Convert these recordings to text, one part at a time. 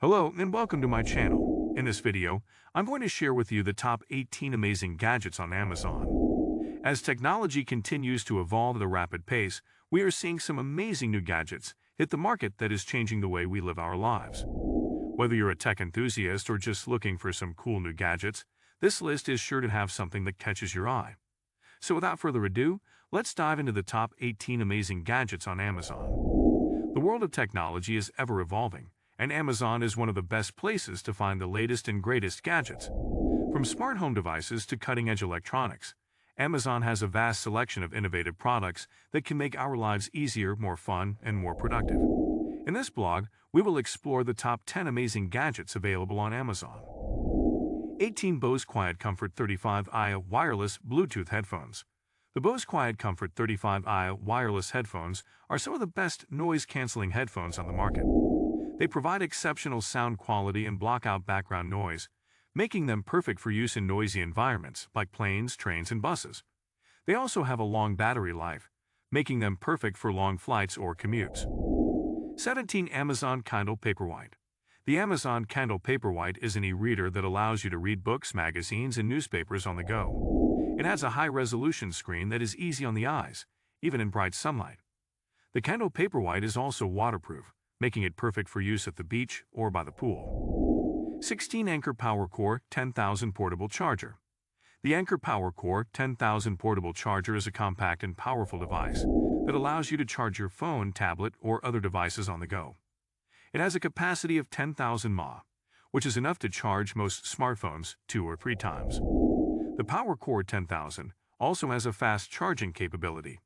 Hello and welcome to my channel. In this video, I'm going to share with you the top 18 amazing gadgets on Amazon. As technology continues to evolve at a rapid pace, we are seeing some amazing new gadgets hit the market that is changing the way we live our lives. Whether you're a tech enthusiast or just looking for some cool new gadgets, this list is sure to have something that catches your eye. So without further ado, let's dive into the top 18 amazing gadgets on Amazon. The world of technology is ever evolving, and Amazon is one of the best places to find the latest and greatest gadgets. From smart home devices to cutting-edge electronics, Amazon has a vast selection of innovative products that can make our lives easier, more fun, and more productive. In this blog, we will explore the top 10 amazing gadgets available on Amazon. 18 Bose Quiet Comfort 35i Wireless Bluetooth Headphones. The Bose Quiet Comfort 35i wireless headphones are some of the best noise-canceling headphones on the market. They provide exceptional sound quality and block out background noise, making them perfect for use in noisy environments like planes, trains, and buses. They also have a long battery life, making them perfect for long flights or commutes. 17 Amazon Kindle Paperwhite. The Amazon Kindle Paperwhite is an e-reader that allows you to read books, magazines, and newspapers on the go. It has a high-resolution screen that is easy on the eyes, even in bright sunlight. The Kindle Paperwhite is also waterproof, making it perfect for use at the beach or by the pool. 16 Anker PowerCore 10,000 Portable Charger. The Anker PowerCore 10,000 Portable Charger is a compact and powerful device that allows you to charge your phone, tablet, or other devices on the go. It has a capacity of 10,000 mAh, which is enough to charge most smartphones 2 or 3 times. The PowerCore 10,000 also has a fast charging capability,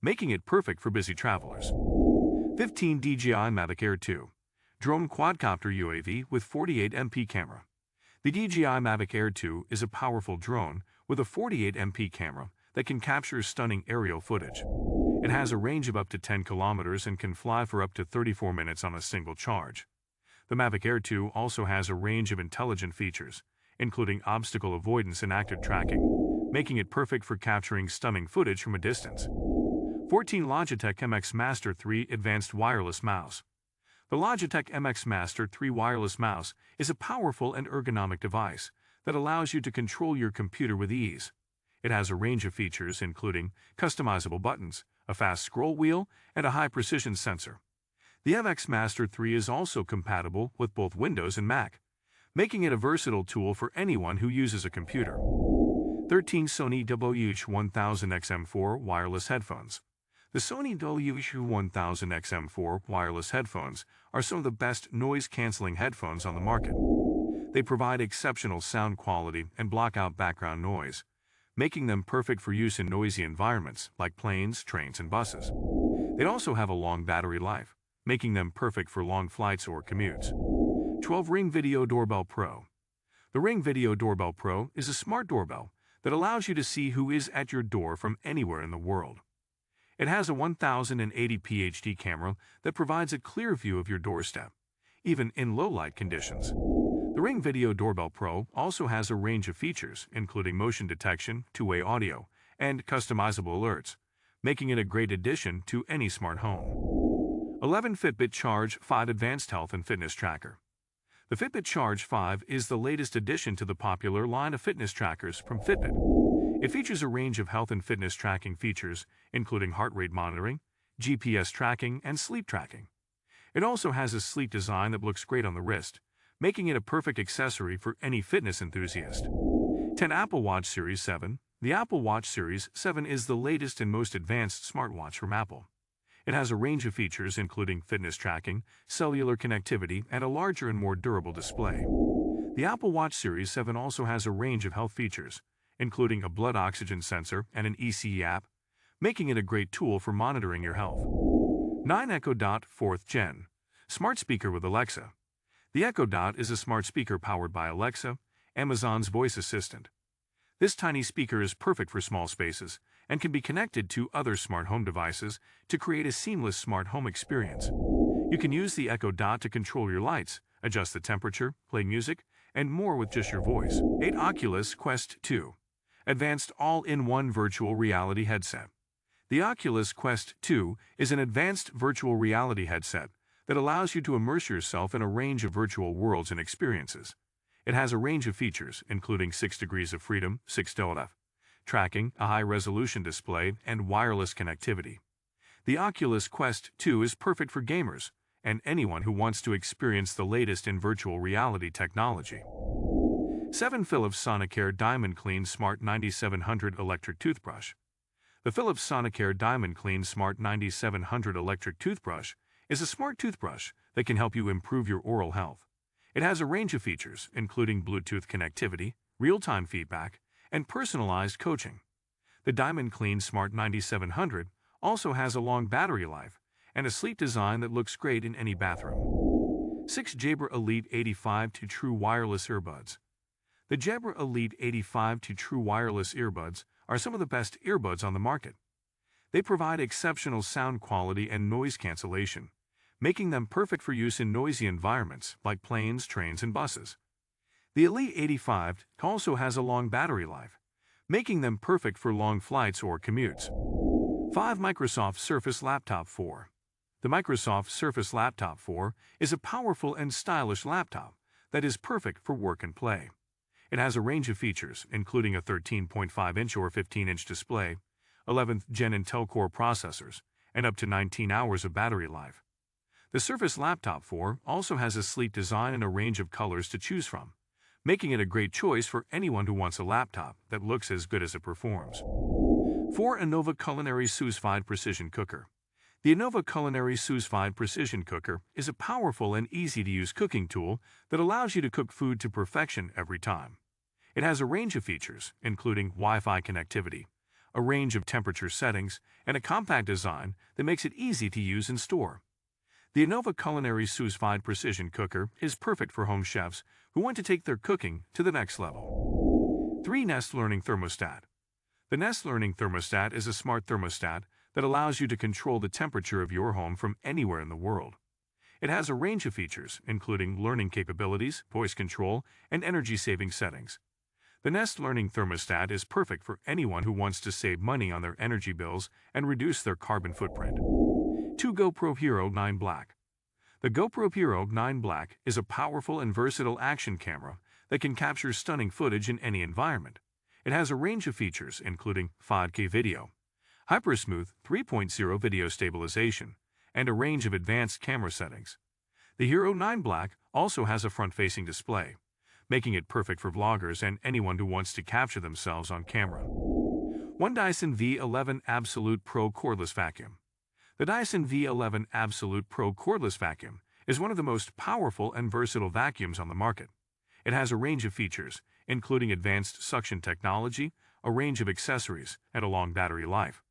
making it perfect for busy travelers. 15 DJI Mavic Air 2. Drone Quadcopter UAV with 48MP camera. The DJI Mavic Air 2 is a powerful drone with a 48MP camera that can capture stunning aerial footage. It has a range of up to 10 kilometers and can fly for up to 34 minutes on a single charge. The Mavic Air 2 also has a range of intelligent features, including obstacle avoidance and active tracking, making it perfect for capturing stunning footage from a distance. 14 Logitech MX Master 3 Advanced Wireless Mouse. The Logitech MX Master 3 wireless mouse is a powerful and ergonomic device that allows you to control your computer with ease. It has a range of features including customizable buttons, a fast scroll wheel, and a high-precision sensor. The MX Master 3 is also compatible with both Windows and Mac, making it a versatile tool for anyone who uses a computer. 13 Sony WH-1000XM4 Wireless Headphones. The Sony WH-1000XM4 wireless headphones are some of the best noise-canceling headphones on the market. They provide exceptional sound quality and block out background noise, making them perfect for use in noisy environments like planes, trains, and buses. They also have a long battery life, making them perfect for long flights or commutes. 12 Ring Video Doorbell Pro. The Ring Video Doorbell Pro is a smart doorbell that allows you to see who is at your door from anywhere in the world. It has a 1080p HD camera that provides a clear view of your doorstep, even in low-light conditions. The Ring Video Doorbell Pro also has a range of features, including motion detection, two-way audio, and customizable alerts, making it a great addition to any smart home. 11 Fitbit Charge 5 Advanced Health and Fitness Tracker. The Fitbit Charge 5 is the latest addition to the popular line of fitness trackers from Fitbit. It features a range of health and fitness tracking features, including heart rate monitoring, GPS tracking, and sleep tracking. It also has a sleek design that looks great on the wrist, making it a perfect accessory for any fitness enthusiast. 10 Apple Watch Series 7. The Apple Watch Series 7 is the latest and most advanced smartwatch from Apple. It has a range of features including fitness tracking, cellular connectivity, and a larger and more durable display. The Apple Watch Series 7 also has a range of health features, including a blood oxygen sensor and an ECG app, making it a great tool for monitoring your health. 9 Echo Dot 4th Gen. Smart Speaker with Alexa. The Echo Dot is a smart speaker powered by Alexa, Amazon's voice assistant. This tiny speaker is perfect for small spaces and can be connected to other smart home devices to create a seamless smart home experience. You can use the Echo Dot to control your lights, adjust the temperature, play music, and more with just your voice. 8 Oculus Quest 2. Advanced all-in-one virtual reality headset. The Oculus Quest 2 is an advanced virtual reality headset that allows you to immerse yourself in a range of virtual worlds and experiences. It has a range of features, including 6 degrees of freedom, 6.0 tracking, a high-resolution display, and wireless connectivity. The Oculus Quest 2 is perfect for gamers and anyone who wants to experience the latest in virtual reality technology. 7. Philips Sonicare Diamond Clean Smart 9700 Electric Toothbrush. The Philips Sonicare Diamond Clean Smart 9700 Electric Toothbrush is a smart toothbrush that can help you improve your oral health. It has a range of features, including Bluetooth connectivity, real-time feedback, and personalized coaching. The Diamond Clean Smart 9700 also has a long battery life and a sleek design that looks great in any bathroom. 6. Jabra Elite 85 True Wireless Earbuds. The Jabra Elite 85 True Wireless Earbuds are some of the best earbuds on the market. They provide exceptional sound quality and noise cancellation, making them perfect for use in noisy environments like planes, trains, and buses. The Elite 85 also has a long battery life, making them perfect for long flights or commutes. 5. Microsoft Surface Laptop 4. The Microsoft Surface Laptop 4 is a powerful and stylish laptop that is perfect for work and play. It has a range of features, including a 13.5-inch or 15-inch display, 11th Gen Intel Core processors, and up to 19 hours of battery life. The Surface Laptop 4 also has a sleek design and a range of colors to choose from, making it a great choice for anyone who wants a laptop that looks as good as it performs. 4. Innova Culinary Sous-Vide Precision Cooker. The Innova Culinary Sous-Vide Precision Cooker is a powerful and easy-to-use cooking tool that allows you to cook food to perfection every time. It has a range of features, including Wi-Fi connectivity, a range of temperature settings, and a compact design that makes it easy to use and store. The Innova Culinary Sous-Vide Precision Cooker is perfect for home chefs who want to take their cooking to the next level. 3. Nest Learning Thermostat. The Nest Learning Thermostat is a smart thermostat that allows you to control the temperature of your home from anywhere in the world. It has a range of features, including learning capabilities, voice control, and energy-saving settings. The Nest Learning Thermostat is perfect for anyone who wants to save money on their energy bills and reduce their carbon footprint. 2. GoPro Hero 9 Black. The GoPro Hero 9 Black is a powerful and versatile action camera that can capture stunning footage in any environment. It has a range of features, including 5K video, Hypersmooth 3.0 video stabilization, and a range of advanced camera settings. The Hero 9 Black also has a front-facing display, making it perfect for vloggers and anyone who wants to capture themselves on camera. 1. Dyson V11 Absolute Pro Cordless Vacuum. The Dyson V11 Absolute Pro Cordless Vacuum is one of the most powerful and versatile vacuums on the market. It has a range of features, including advanced suction technology, a range of accessories, and a long battery life.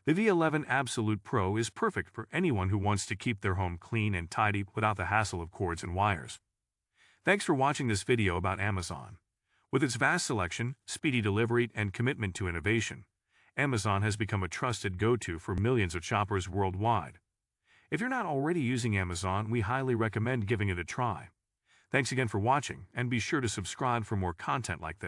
The V11 Absolute Pro is perfect for anyone who wants to keep their home clean and tidy without the hassle of cords and wires. Thanks for watching this video about Amazon. With its vast selection, speedy delivery, and commitment to innovation, Amazon has become a trusted go-to for millions of shoppers worldwide. If you're not already using Amazon, we highly recommend giving it a try. Thanks again for watching, and be sure to subscribe for more content like this.